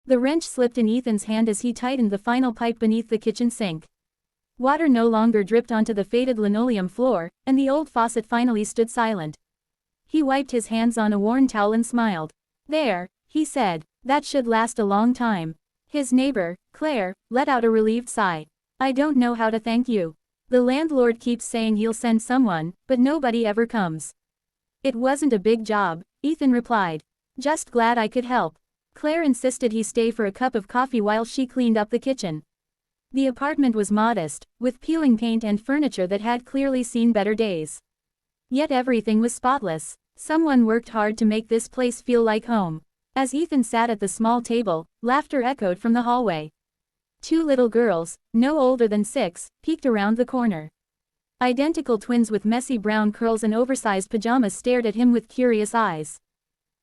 The wrench slipped in Ethan's hand as he tightened the final pipe beneath the kitchen sink. Water no longer dripped onto the faded linoleum floor, and the old faucet finally stood silent. He wiped his hands on a worn towel and smiled. "There," he said, "that should last a long time." His neighbor, Claire, let out a relieved sigh. "I don't know how to thank you. The landlord keeps saying he'll send someone, but nobody ever comes." "It wasn't a big job," Ethan replied. "Just glad I could help." Claire insisted he stay for a cup of coffee while she cleaned up the kitchen. The apartment was modest, with peeling paint and furniture that had clearly seen better days. Yet everything was spotless. Someone worked hard to make this place feel like home. As Ethan sat at the small table, laughter echoed from the hallway. Two little girls, no older than 6, peeked around the corner. Identical twins with messy brown curls and oversized pajamas stared at him with curious eyes.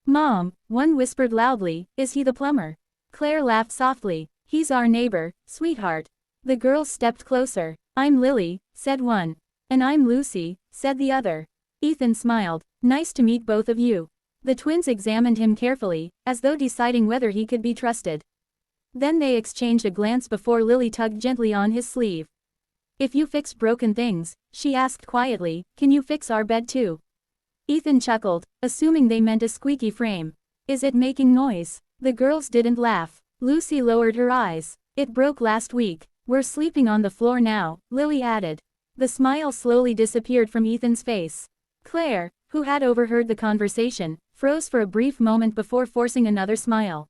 "Mom," one whispered loudly, "is he the plumber?" Claire laughed softly. "He's our neighbor, sweetheart." The girls stepped closer. "I'm Lily," said one. "And I'm Lucy," said the other. Ethan smiled. "Nice to meet both of you." The twins examined him carefully, as though deciding whether he could be trusted. Then they exchanged a glance before Lily tugged gently on his sleeve. "If you fix broken things," she asked quietly, "can you fix our bed too?" Ethan chuckled, assuming they meant a squeaky frame. "Is it making noise?" The girls didn't laugh. Lucy lowered her eyes. "It broke last week. We're sleeping on the floor now," Lily added. The smile slowly disappeared from Ethan's face. Claire, who had overheard the conversation, froze for a brief moment before forcing another smile.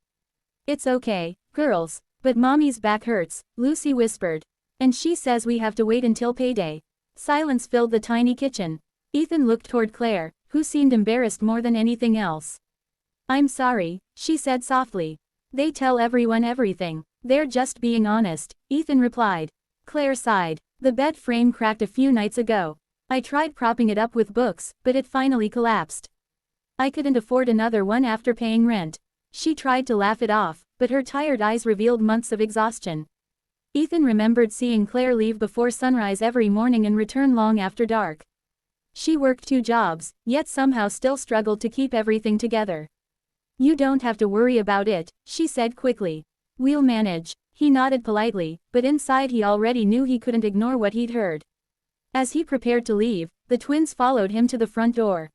"It's okay, girls, but Mommy's back hurts," Lucy whispered. "And she says we have to wait until payday." Silence filled the tiny kitchen. Ethan looked toward Claire, who seemed embarrassed more than anything else. "I'm sorry," she said softly. "They tell everyone everything. They're just being honest," Ethan replied. Claire sighed. "The bed frame cracked a few nights ago. I tried propping it up with books, but it finally collapsed. I couldn't afford another one after paying rent." She tried to laugh it off, but her tired eyes revealed months of exhaustion. Ethan remembered seeing Claire leave before sunrise every morning and return long after dark. She worked 2 jobs, yet somehow still struggled to keep everything together. "You don't have to worry about it," she said quickly. "We'll manage." He nodded politely, but inside he already knew he couldn't ignore what he'd heard. As he prepared to leave, the twins followed him to the front door.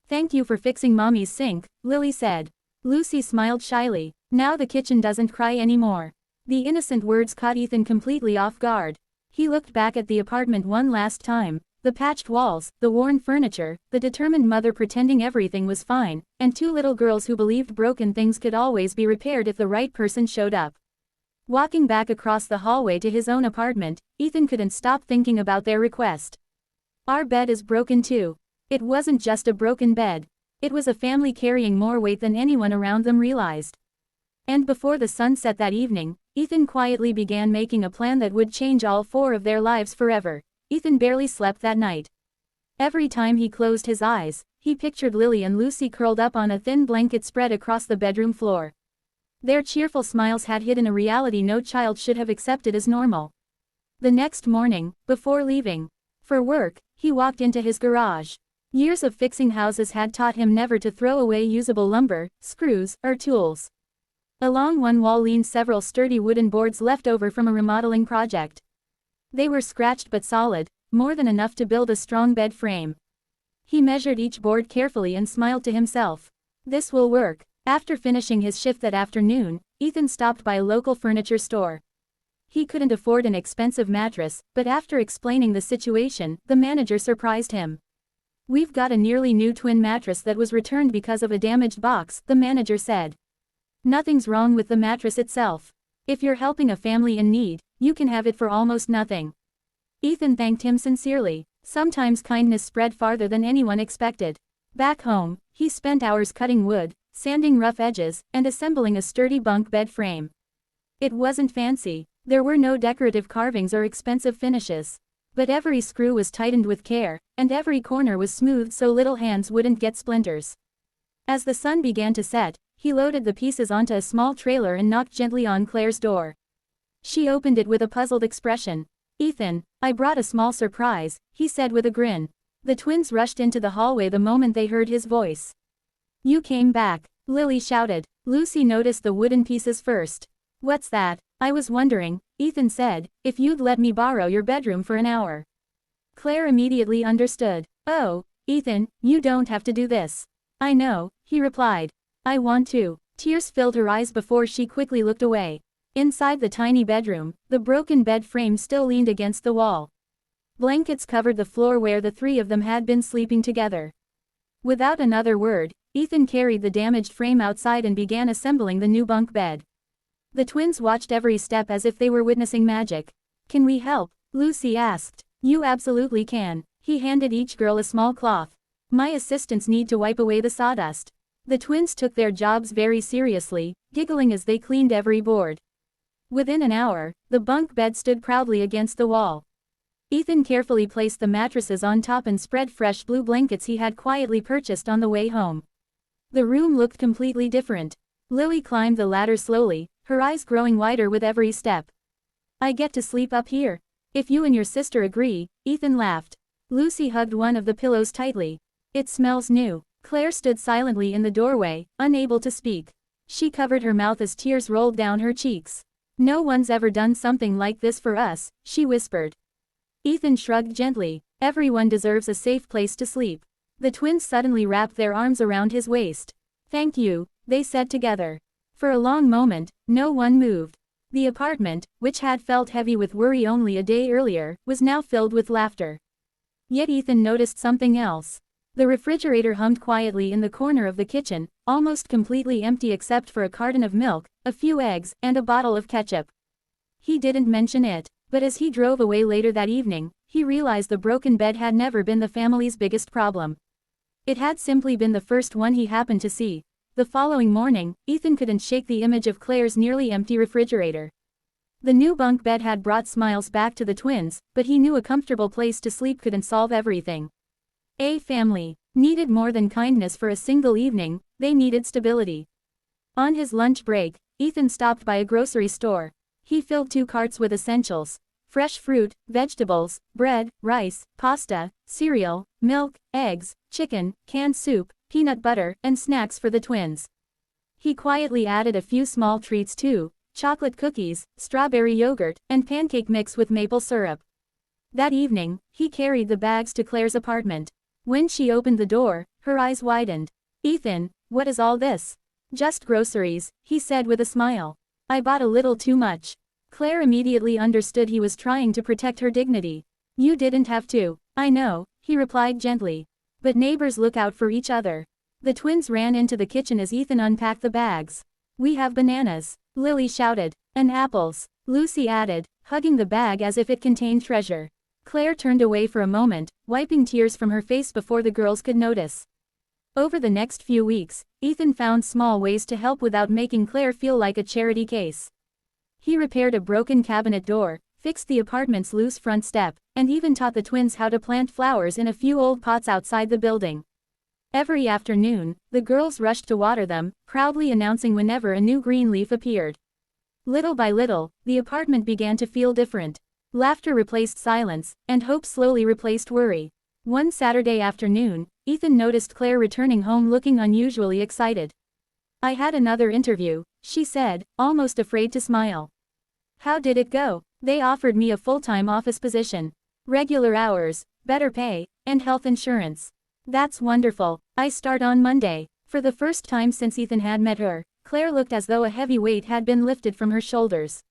"Thank you for fixing Mommy's sink," Lily said. Lucy smiled shyly. "Now the kitchen doesn't cry anymore." The innocent words caught Ethan completely off guard. He looked back at the apartment one last time. The patched walls, the worn furniture, the determined mother pretending everything was fine, and 2 little girls who believed broken things could always be repaired if the right person showed up. Walking back across the hallway to his own apartment, Ethan couldn't stop thinking about their request. "Our bed is broken too." It wasn't just a broken bed. It was a family carrying more weight than anyone around them realized. And before the sun set that evening, Ethan quietly began making a plan that would change all 4 of their lives forever. Ethan barely slept that night. Every time he closed his eyes, he pictured Lily and Lucy curled up on a thin blanket spread across the bedroom floor. Their cheerful smiles had hidden a reality no child should have accepted as normal. The next morning, before leaving for work, he walked into his garage. Years of fixing houses had taught him never to throw away usable lumber, screws, or tools. Along one wall leaned several sturdy wooden boards left over from a remodeling project. They were scratched but solid, more than enough to build a strong bed frame. He measured each board carefully and smiled to himself. "This will work." After finishing his shift that afternoon, Ethan stopped by a local furniture store. He couldn't afford an expensive mattress, but after explaining the situation, the manager surprised him. "We've got a nearly new twin mattress that was returned because of a damaged box," the manager said. "Nothing's wrong with the mattress itself. If you're helping a family in need, you can have it for almost nothing." Ethan thanked him sincerely. Sometimes kindness spread farther than anyone expected. Back home, he spent hours cutting wood, sanding rough edges, and assembling a sturdy bunk bed frame. It wasn't fancy. There were no decorative carvings or expensive finishes. But every screw was tightened with care, and every corner was smoothed so little hands wouldn't get splinters. As the sun began to set, he loaded the pieces onto a small trailer and knocked gently on Claire's door. She opened it with a puzzled expression. "Ethan, I brought a small surprise," he said with a grin. The twins rushed into the hallway the moment they heard his voice. "You came back," Lily shouted. Lucy noticed the wooden pieces first. "What's that? I was wondering," Ethan said, "if you'd let me borrow your bedroom for an hour." Claire immediately understood. "Oh, Ethan, you don't have to do this." "I know," he replied. "I want to." Tears filled her eyes before she quickly looked away. Inside the tiny bedroom, the broken bed frame still leaned against the wall. Blankets covered the floor where the three of them had been sleeping together. Without another word, Ethan carried the damaged frame outside and began assembling the new bunk bed. The twins watched every step as if they were witnessing magic. "Can we help?" Lucy asked. "You absolutely can." He handed each girl a small cloth. "My assistants need to wipe away the sawdust." The twins took their jobs very seriously, giggling as they cleaned every board. Within an hour, the bunk bed stood proudly against the wall. Ethan carefully placed the mattresses on top and spread fresh blue blankets he had quietly purchased on the way home. The room looked completely different. Lily climbed the ladder slowly, her eyes growing wider with every step. "I get to sleep up here. If you and your sister agree," Ethan laughed. Lucy hugged one of the pillows tightly. "It smells new." Claire stood silently in the doorway, unable to speak. She covered her mouth as tears rolled down her cheeks. "No one's ever done something like this for us," she whispered. Ethan shrugged gently. "Everyone deserves a safe place to sleep." The twins suddenly wrapped their arms around his waist. "Thank you," they said together. For a long moment, no one moved. The apartment, which had felt heavy with worry only a day earlier, was now filled with laughter. Yet Ethan noticed something else. The refrigerator hummed quietly in the corner of the kitchen, almost completely empty except for a carton of milk, a few eggs, and a bottle of ketchup. He didn't mention it, but as he drove away later that evening, he realized the broken bed had never been the family's biggest problem. It had simply been the first one he happened to see. The following morning, Ethan couldn't shake the image of Claire's nearly empty refrigerator. The new bunk bed had brought smiles back to the twins, but he knew a comfortable place to sleep couldn't solve everything. A family needed more than kindness for a single evening, they needed stability. On his lunch break, Ethan stopped by a grocery store. He filled 2 carts with essentials: fresh fruit, vegetables, bread, rice, pasta, cereal, milk, eggs, chicken, canned soup, peanut butter, and snacks for the twins. He quietly added a few small treats too: chocolate cookies, strawberry yogurt, and pancake mix with maple syrup. That evening, he carried the bags to Claire's apartment. When she opened the door, her eyes widened. "Ethan, what is all this?" "Just groceries," he said with a smile. "I bought a little too much." Claire immediately understood he was trying to protect her dignity. "You didn't have to." "I know," he replied gently. "But neighbors look out for each other." The twins ran into the kitchen as Ethan unpacked the bags. "We have bananas," Lily shouted. "And apples," Lucy added, hugging the bag as if it contained treasure. Claire turned away for a moment, wiping tears from her face before the girls could notice. Over the next few weeks, Ethan found small ways to help without making Claire feel like a charity case. He repaired a broken cabinet door, fixed the apartment's loose front step, and even taught the twins how to plant flowers in a few old pots outside the building. Every afternoon, the girls rushed to water them, proudly announcing whenever a new green leaf appeared. Little by little, the apartment began to feel different. Laughter replaced silence, and hope slowly replaced worry. One Saturday afternoon, Ethan noticed Claire returning home looking unusually excited. "I had another interview," she said, almost afraid to smile. "How did it go?" "They offered me a full-time office position. Regular hours, better pay, and health insurance." "That's wonderful. I start on Monday." For the first time since Ethan had met her, Claire looked as though a heavy weight had been lifted from her shoulders.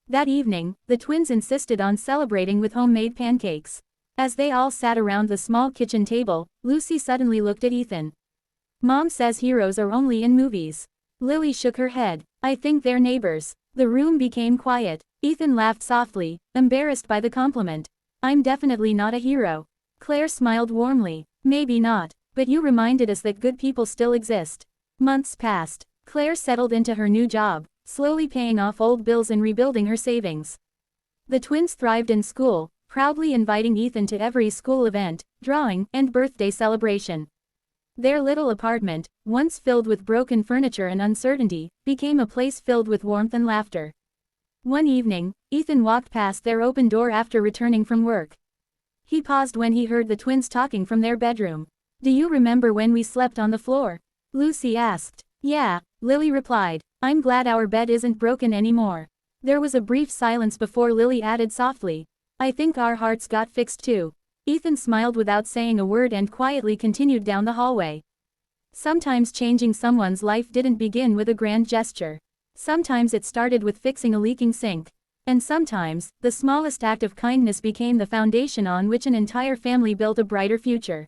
That evening, the twins insisted on celebrating with homemade pancakes. As they all sat around the small kitchen table, Lucy suddenly looked at Ethan. "Mom says heroes are only in movies." Lily shook her head. "I think they're neighbors." The room became quiet. Ethan laughed softly, embarrassed by the compliment. "I'm definitely not a hero." Claire smiled warmly. "Maybe not, but you reminded us that good people still exist." Months passed. Claire settled into her new job, slowly paying off old bills and rebuilding her savings. The twins thrived in school, proudly inviting Ethan to every school event, drawing, and birthday celebration. Their little apartment, once filled with broken furniture and uncertainty, became a place filled with warmth and laughter. One evening, Ethan walked past their open door after returning from work. He paused when he heard the twins talking from their bedroom. "Do you remember when we slept on the floor?" Lucy asked. Yeah, Lily replied. I'm glad our bed isn't broken anymore. There was a brief silence before Lily added softly. I think our hearts got fixed too. Ethan smiled without saying a word and quietly continued down the hallway. Sometimes changing someone's life didn't begin with a grand gesture. Sometimes it started with fixing a leaking sink. And sometimes, the smallest act of kindness became the foundation on which an entire family built a brighter future.